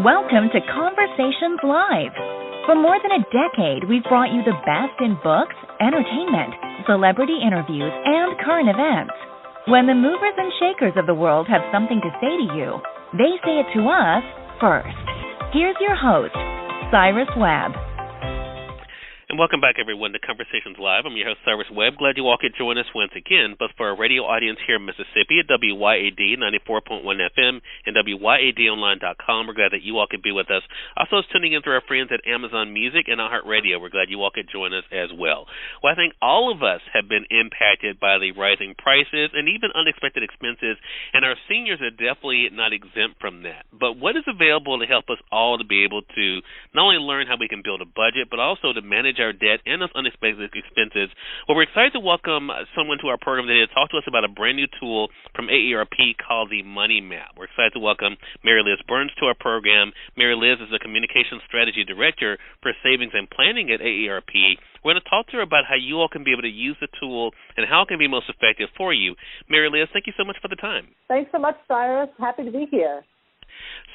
Welcome to Conversations Live. For more than a decade, we've brought you the best in books, entertainment, celebrity interviews, and current events. When the movers and shakers of the world have something to say to you, they say it to us first. Here's your host, Cyrus Webb. And welcome back, everyone, to Conversations Live. I'm your host, Cyrus Webb. Glad you all could join us once again. But for our radio audience here in Mississippi at WYAD 94.1 FM and WYADonline.com, we're glad that you all could be with us. Also, tuning in through our friends at Amazon Music and iHeartRadio. We're glad you all could join us as well. Well, I think all of us have been impacted by the rising prices and even unexpected expenses, and our seniors are definitely not exempt from that. But what is available to help us all to be able to not only learn how we can build a budget, but also to manage our debt and those unexpected expenses? Well, we're excited to welcome someone to our program today to talk to us about a brand new tool from AARP called the Money Map. We're excited to welcome Mary Liz Burns to our program. Mary Liz is the Communications Strategy Director for Savings and Planning at AARP. We're going to talk to her about how you all can be able to use the tool and how it can be most effective for you. Mary Liz, thank you so much for the time. Thanks so much, Cyrus. Happy to be here.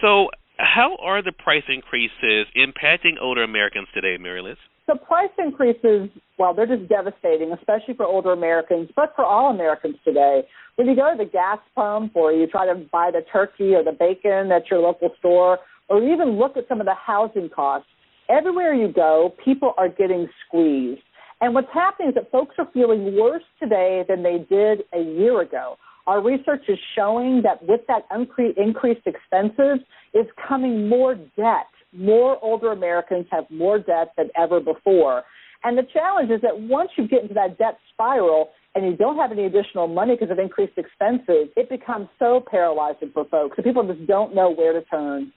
So, how are the price increases impacting older Americans today, Mary Liz? So price increases, well, they're just devastating, especially for older Americans, but for all Americans today. When you go to the gas pump or you try to buy the turkey or the bacon at your local store, or even look at some of the housing costs, everywhere you go, people are getting squeezed. And what's happening is that folks are feeling worse today than they did a year ago. Our research is showing that with that increased expenses is coming more debt. More older Americans have more debt than ever before. And the challenge is that once you get into that debt spiral and you don't have any additional money because of increased expenses, it becomes so paralyzing for folks. So people just don't know where to turn.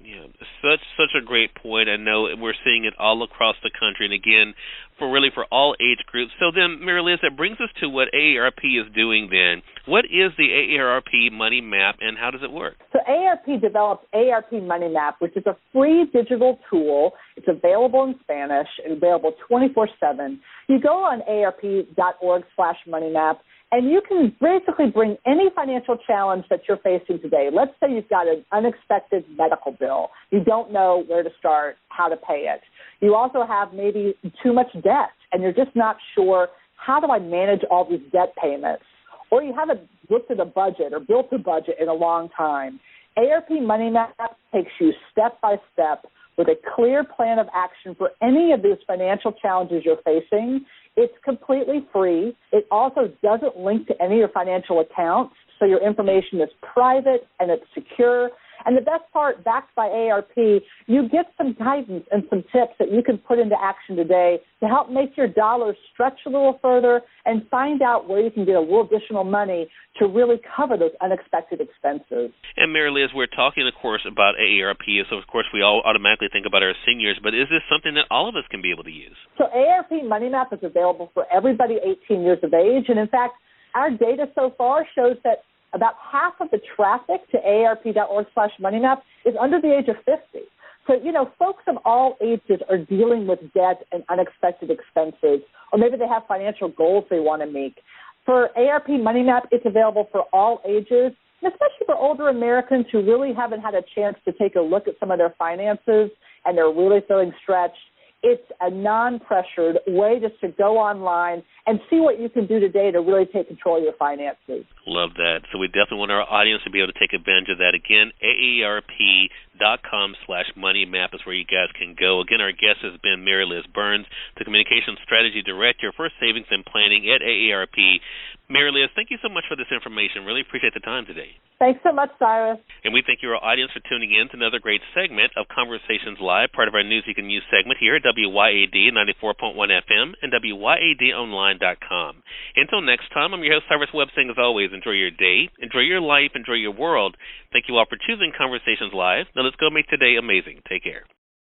Yeah, such a great point. I know we're seeing it all across the country, and again, for all age groups. So then, Mary Liz, that brings us to what AARP is doing then. What is the AARP Money Map, and how does it work? So AARP developed AARP Money Map, which is a free digital tool. It's available in Spanish and available 24/7. You go on aarp.org/moneymap, and you can basically bring any financial challenge that you're facing today. Let's say you've got an unexpected medical bill. You don't know where to start, how to pay it. You also have maybe too much debt, and you're just not sure, how do I manage all these debt payments? Or you haven't looked at a budget or built a budget in a long time. AARP Money Map takes you step by step with a clear plan of action for any of these financial challenges you're facing. It's completely free. It also doesn't link to any of your financial accounts, so your information is private and it's secure. And the best part, backed by AARP, you get some guidance and some tips that you can put into action today to help make your dollars stretch a little further and find out where you can get a little additional money to really cover those unexpected expenses. And Mary Liz, we're talking, of course, about AARP, so of course we all automatically think about our seniors, but is this something that all of us can be able to use? So AARP Money Map is available for everybody 18 years of age, and in fact, our data so far shows that about half of the traffic to aarp.org/moneymap is under the age of 50. So, folks of all ages are dealing with debt and unexpected expenses, or maybe they have financial goals they want to make. For AARP Money Map, it's available for all ages, and especially for older Americans who really haven't had a chance to take a look at some of their finances and they're really feeling stretched. It's a non-pressured way just to go online and see what you can do today to really take control of your finances. Love that. So we definitely want our audience to be able to take advantage of that. Again, AARP.com/moneymap is where you guys can go. Again, our guest has been Mary Liz Burns, the Communications Strategy Director for Savings and Planning at AARP. Mary Liz, thank you so much for this information. Really appreciate the time today. Thanks so much, Cyrus. And we thank your audience for tuning in to another great segment of Conversations Live, part of our News You Can Use segment here at WYAD 94.1 FM and WYADonline.com. Until next time, I'm your host, Cyrus Webb, saying as always, enjoy your day, enjoy your life, enjoy your world. Thank you all for choosing Conversations Live. Now let's go make today amazing. Take care.